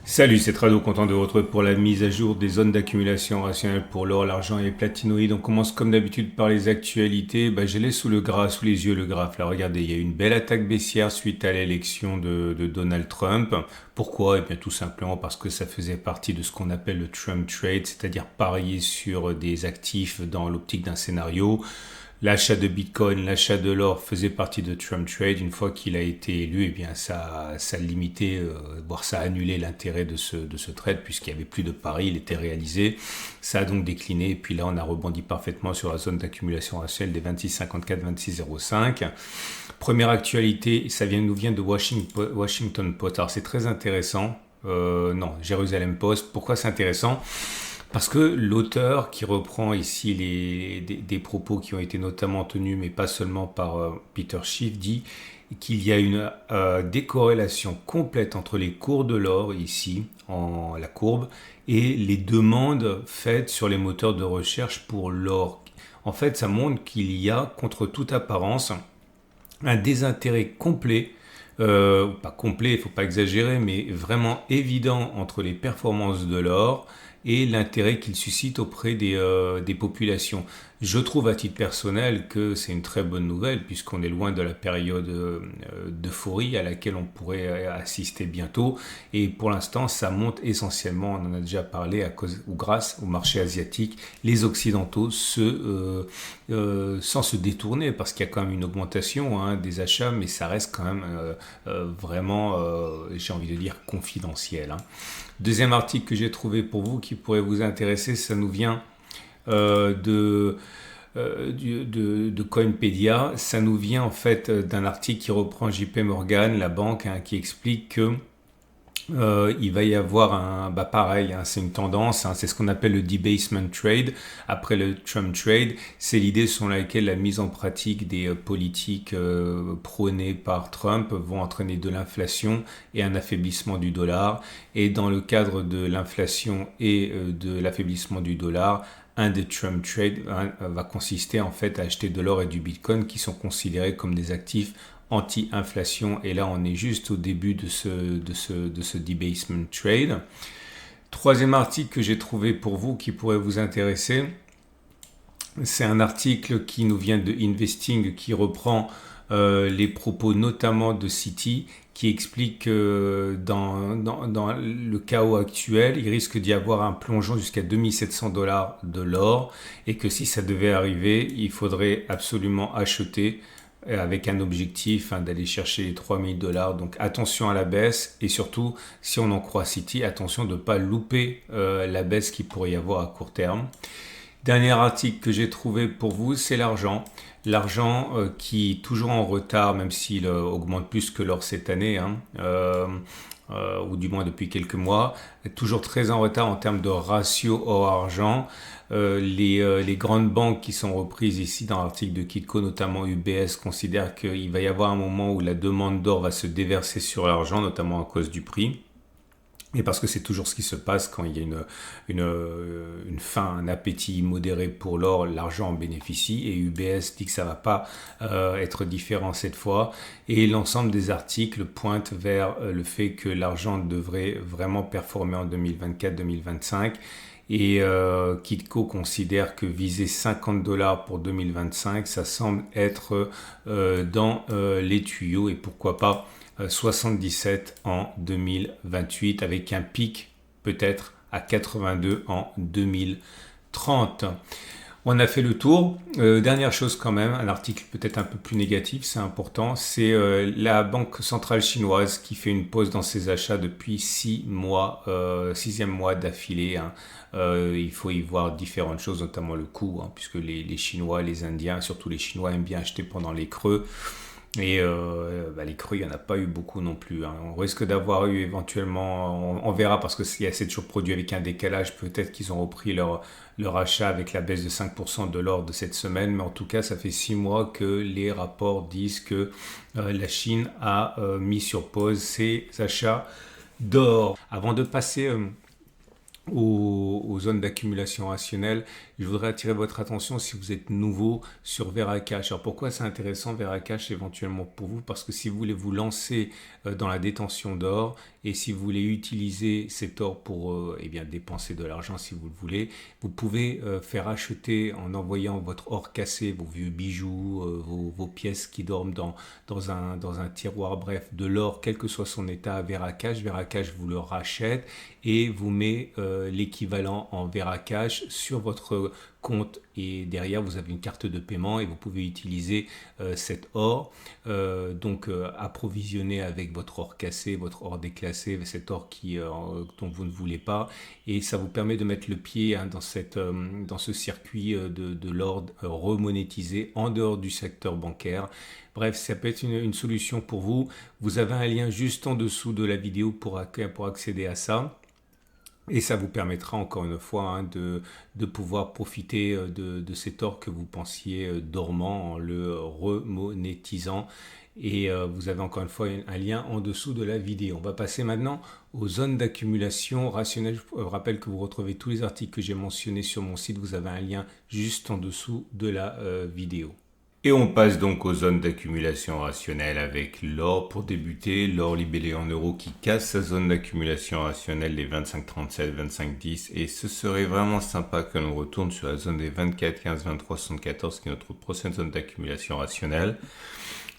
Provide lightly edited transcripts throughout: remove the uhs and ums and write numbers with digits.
Salut, c'est Trado, content de vous retrouver pour la mise à jour des zones d'accumulation rationnelle pour l'or, l'argent et les platinoïdes. On commence comme d'habitude par les actualités. Je l'ai sous les yeux le graphe. Là, regardez, il y a eu une belle attaque baissière suite à l'élection de Donald Trump. Pourquoi? Eh bien, tout simplement parce que ça faisait partie de ce qu'on appelle le Trump Trade, c'est-à-dire parier sur des actifs dans l'optique d'un scénario. L'achat de Bitcoin, l'achat de l'or faisait partie de Trump Trade. Une fois qu'il a été élu, eh bien ça limitait, voire ça annulait l'intérêt de ce trade puisqu'il n'y avait plus de paris, il était réalisé. Ça a donc décliné et puis là on a rebondi parfaitement sur la zone d'accumulation rationnelle des 26,54, 26,05. Première actualité, nous vient de Washington Post. Alors c'est très intéressant. Non, Jerusalem Post. Pourquoi c'est intéressant? Parce que l'auteur qui reprend ici des propos qui ont été notamment tenus, mais pas seulement par Peter Schiff, dit qu'il y a une décorrélation complète entre les cours de l'or, ici, en la courbe, et les demandes faites sur les moteurs de recherche pour l'or. En fait, ça montre qu'il y a, contre toute apparence, un désintérêt complet, pas complet, il ne faut pas exagérer, mais vraiment évident entre les performances de l'or et l'intérêt qu'il suscite auprès des populations. Je trouve à titre personnel que c'est une très bonne nouvelle puisqu'on est loin de la période d'euphorie à laquelle on pourrait assister bientôt et pour l'instant ça monte essentiellement, on en a déjà parlé, à cause ou grâce au marché asiatique, les occidentaux sans se détourner parce qu'il y a quand même une augmentation des achats mais ça reste quand même vraiment, j'ai envie de dire, confidentiel. Deuxième article que j'ai trouvé pour vous qui pourrait vous intéresser, ça nous vient de Coinpedia. Ça nous vient en fait d'un article qui reprend JP Morgan, la banque, qui explique que il va y avoir pareil, c'est une tendance, c'est ce qu'on appelle le debasement trade. Après le Trump trade, c'est l'idée selon laquelle la mise en pratique des politiques prônées par Trump vont entraîner de l'inflation et un affaiblissement du dollar. Et dans le cadre de l'inflation et de l'affaiblissement du dollar, un des Trump trade va consister en fait à acheter de l'or et du Bitcoin qui sont considérés comme des actifs anti-inflation. Et là, on est juste au début de ce debasement trade. Troisième article que j'ai trouvé pour vous qui pourrait vous intéresser, c'est un article qui nous vient de Investing qui reprend les propos notamment de Citi qui explique que dans le chaos actuel, il risque d'y avoir un plongeon jusqu'à 2700 $ de l'or et que si ça devait arriver, il faudrait absolument acheter avec un objectif d'aller chercher les 3000 $. Donc attention à la baisse et surtout, si on en croit Citi, attention de ne pas louper la baisse qu'il pourrait y avoir à court terme. Dernier article que j'ai trouvé pour vous, c'est l'argent. L'argent qui est toujours en retard, même s'il augmente plus que l'or cette année, ou du moins depuis quelques mois, est toujours très en retard en termes de ratio or-argent. Les grandes banques qui sont reprises ici dans l'article de Kitco, notamment UBS, considèrent qu'il va y avoir un moment où la demande d'or va se déverser sur l'argent, notamment à cause du prix. Et parce que c'est toujours ce qui se passe quand il y a une faim, un appétit modéré pour l'or, l'argent en bénéficie. Et UBS dit que ça ne va pas être différent cette fois. Et l'ensemble des articles pointent vers le fait que l'argent devrait vraiment performer en 2024-2025. Et Kitco considère que viser 50 $ pour 2025, ça semble être dans les tuyaux. Et pourquoi pas 77 en 2028 avec un pic peut-être à 82 en 2030. On a fait le tour. Dernière chose quand même, un article peut-être un peu plus négatif, c'est important, c'est la Banque centrale chinoise qui fait une pause dans ses achats depuis 6 mois, sixième mois d'affilée. Il faut y voir différentes choses, notamment le coût, puisque les Chinois, les Indiens, surtout les Chinois aiment bien acheter pendant les creux. Et les creux, il n'y en a pas eu beaucoup non plus. On risque d'avoir eu éventuellement, on verra parce qu'il y a c'est toujours produit avec un décalage. Peut-être qu'ils ont repris leur achat avec la baisse de 5% de l'or de cette semaine. Mais en tout cas, ça fait 6 mois que les rapports disent que la Chine a mis sur pause ses achats d'or. Avant de passer aux zones d'accumulation rationnelle, je voudrais attirer votre attention si vous êtes nouveau sur Veracash. Alors pourquoi c'est intéressant Veracash éventuellement pour vous? Parce que si vous voulez vous lancer dans la détention d'or, Et si vous voulez utiliser cet or pour eh bien, dépenser de l'argent si vous le voulez, vous pouvez faire acheter en envoyant votre or cassé, vos vieux bijoux, vos pièces qui dorment dans un tiroir, bref, de l'or, quel que soit son état, à Veracash. Veracash vous le rachète et vous met l'équivalent en Veracash sur votre compte, et derrière vous avez une carte de paiement et vous pouvez utiliser cet or, approvisionner avec votre or cassé, votre or déclassé, cet or dont vous ne voulez pas, et ça vous permet de mettre le pied dans ce circuit de l'or remonétisé en dehors du secteur bancaire. Bref, ça peut être une solution pour vous. Vous avez un lien juste en dessous de la vidéo pour accéder à ça. Et ça vous permettra encore une fois de pouvoir profiter de cet or que vous pensiez dormant en le remonétisant. Et vous avez encore une fois un lien en dessous de la vidéo. On va passer maintenant aux zones d'accumulation rationnelle. Je vous rappelle que vous retrouvez tous les articles que j'ai mentionnés sur mon site. Vous avez un lien juste en dessous de la vidéo. Et on passe donc aux zones d'accumulation rationnelle avec l'or pour débuter. L'or libellé en euros qui casse sa zone d'accumulation rationnelle des 25,37, 25,10. Et ce serait vraiment sympa que l'on retourne sur la zone des 24,15, 23,74 qui est notre prochaine zone d'accumulation rationnelle.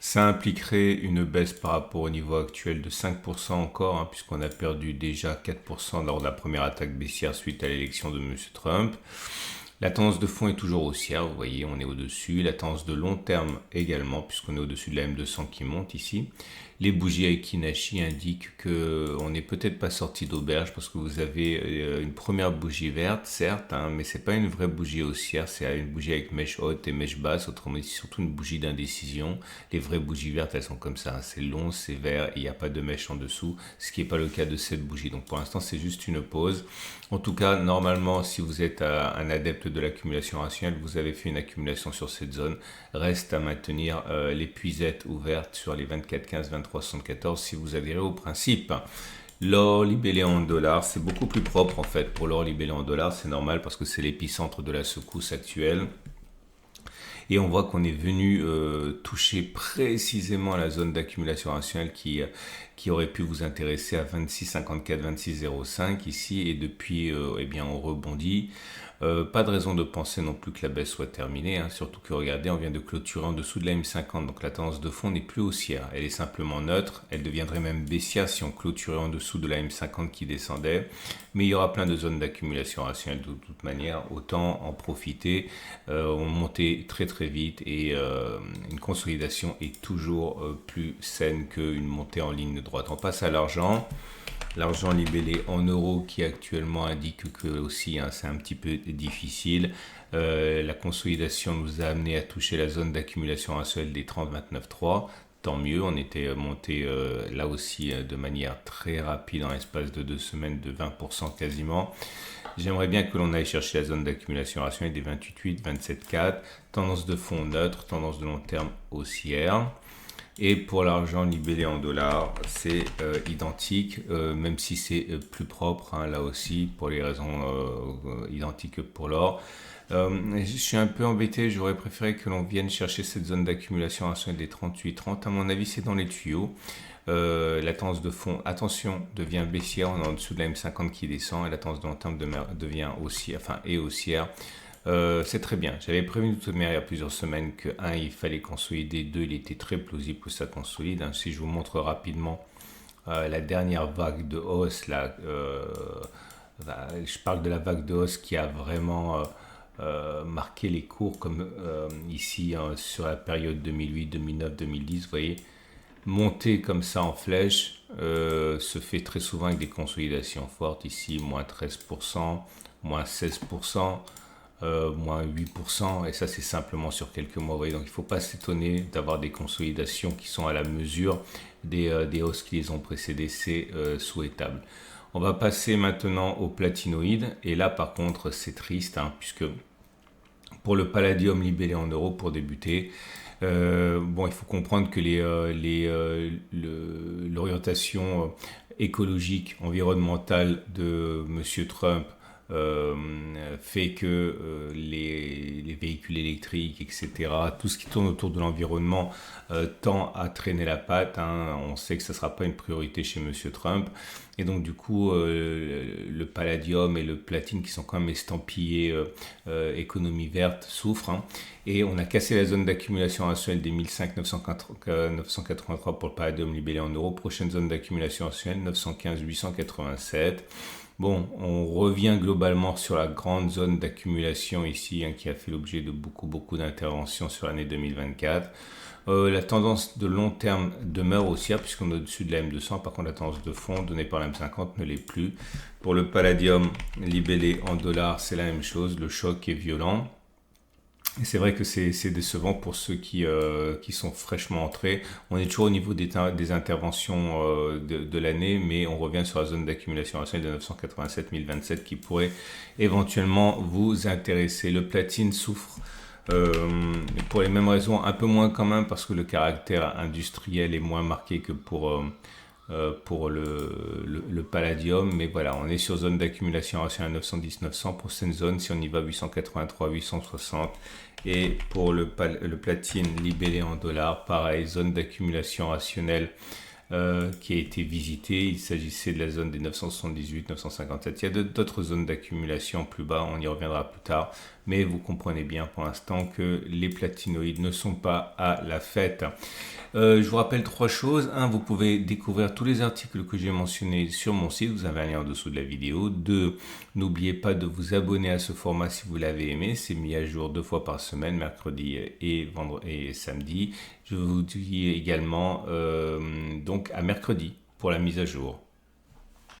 Ça impliquerait une baisse par rapport au niveau actuel de 5% encore, hein, puisqu'on a perdu déjà 4% lors de la première attaque baissière suite à l'élection de M. Trump. La tendance de fond est toujours haussière, vous voyez, on est au-dessus. La tendance de long terme également, puisqu'on est au-dessus de la M200 qui monte ici. Les bougies Aiki-Nashi indiquent qu'on n'est peut-être pas sorti d'auberge parce que vous avez une première bougie verte, certes, hein, mais c'est pas une vraie bougie haussière, c'est une bougie avec mèche haute et mèche basse, autrement dit, c'est surtout une bougie d'indécision. Les vraies bougies vertes, elles sont comme ça, hein, c'est long, c'est vert, il n'y a pas de mèche en dessous, ce qui n'est pas le cas de cette bougie. Donc pour l'instant, c'est juste une pause. En tout cas, normalement, si vous êtes un adepte de l'accumulation rationnelle, vous avez fait une accumulation sur cette zone, reste à maintenir l'épuisette ouverte sur les 24,15, 23,74 si vous adhérez au principe. L'or libellé en dollars, c'est beaucoup plus propre en fait. Pour l'or libellé en dollars, c'est normal parce que c'est l'épicentre de la secousse actuelle. Et on voit qu'on est venu toucher précisément la zone d'accumulation rationnelle qui aurait pu vous intéresser à 26,54, 26,05 ici. Et depuis, eh bien, on rebondit. Pas de raison de penser non plus que la baisse soit terminée, hein, surtout que regardez, on vient de clôturer en dessous de la M50, donc la tendance de fond n'est plus haussière, elle est simplement neutre, elle deviendrait même baissière si on clôturait en dessous de la M50 qui descendait, mais il y aura plein de zones d'accumulation rationnelle de toute manière, autant en profiter, on montait très très vite et une consolidation est toujours plus saine qu'une montée en ligne droite. On passe à l'argent. L'argent libellé en euros qui actuellement indique que aussi hein, c'est un petit peu difficile. La consolidation nous a amené à toucher la zone d'accumulation rationnelle des 30,29,3. Tant mieux, on était monté là aussi de manière très rapide en l'espace de 2 semaines de 20% quasiment. J'aimerais bien que l'on aille chercher la zone d'accumulation rationnelle des 28,8, 27,4. Tendance de fond neutre, tendance de long terme haussière. Et pour l'argent libellé en dollars, c'est identique, même si c'est plus propre, hein, là aussi, pour les raisons identiques que pour l'or. Je suis un peu embêté, j'aurais préféré que l'on vienne chercher cette zone d'accumulation rationnelle des 38,30. À mon avis, c'est dans les tuyaux. La tendance de fond, attention, devient baissière, on est en dessous de la M50 qui descend, et la tendance de long terme devient haussière, est haussière. C'est très bien. J'avais prévenu de toute manière il y a plusieurs semaines que 1, il fallait consolider, 2, il était très plausible que ça consolide. Hein. Si je vous montre rapidement la dernière vague de hausse, là, je parle de la vague de hausse qui a vraiment marqué les cours, comme ici hein, sur la période 2008, 2009, 2010, vous voyez, monter comme ça en flèche se fait très souvent avec des consolidations fortes. Ici, moins 13%, moins 16%. Moins 8%, et ça c'est simplement sur quelques mois. Vous voyez, donc il ne faut pas s'étonner d'avoir des consolidations qui sont à la mesure des hausses qui les ont précédées, c'est souhaitable. On va passer maintenant au platinoïde, et là par contre c'est triste, hein, puisque pour le palladium libellé en euros pour débuter, il faut comprendre que l'orientation écologique, environnementale de M. Trump fait que les véhicules électriques, etc., tout ce qui tourne autour de l'environnement tend à traîner la patte, hein. On sait que ça ne sera pas une priorité chez Monsieur Trump. Et donc du coup, le palladium et le platine qui sont quand même estampillés économie verte souffrent, hein. Et on a cassé la zone d'accumulation actuelle des 983 pour le palladium libellé en euros. Prochaine zone d'accumulation actuelle 915 887. Bon, on revient globalement sur la grande zone d'accumulation ici, hein, qui a fait l'objet de beaucoup d'interventions sur l'année 2024. La tendance de long terme demeure haussière puisqu'on est au-dessus de la M200. Par contre, la tendance de fond donnée par la M50 ne l'est plus. Pour le palladium libellé en dollars, c'est la même chose. Le choc est violent. Et c'est vrai que c'est décevant pour ceux qui sont fraîchement entrés. On est toujours au niveau des interventions de l'année, mais on revient sur la zone d'accumulation rationnelle de 987 027 qui pourrait éventuellement vous intéresser. Le platine souffre pour les mêmes raisons, un peu moins quand même, parce que le caractère industriel est moins marqué que pour le palladium. Mais voilà, on est sur zone d'accumulation rationnelle à 910-900. Pour cette zone, si on y va, 883-860. Et pour le platine libellé en dollars, pareil, zone d'accumulation rationnelle qui a été visitée. Il s'agissait de la zone des 978, 957. Il y a d'autres zones d'accumulation plus bas, on y reviendra plus tard. Mais vous comprenez bien pour l'instant que les platinoïdes ne sont pas à la fête. Je vous rappelle 3 choses. 1, vous pouvez découvrir tous les articles que j'ai mentionnés sur mon site. Vous avez un lien en dessous de la vidéo. 2, n'oubliez pas de vous abonner à ce format si vous l'avez aimé. C'est mis à jour 2 fois par semaine, mercredi et vendredi et samedi. Je vous dis également donc à mercredi pour la mise à jour.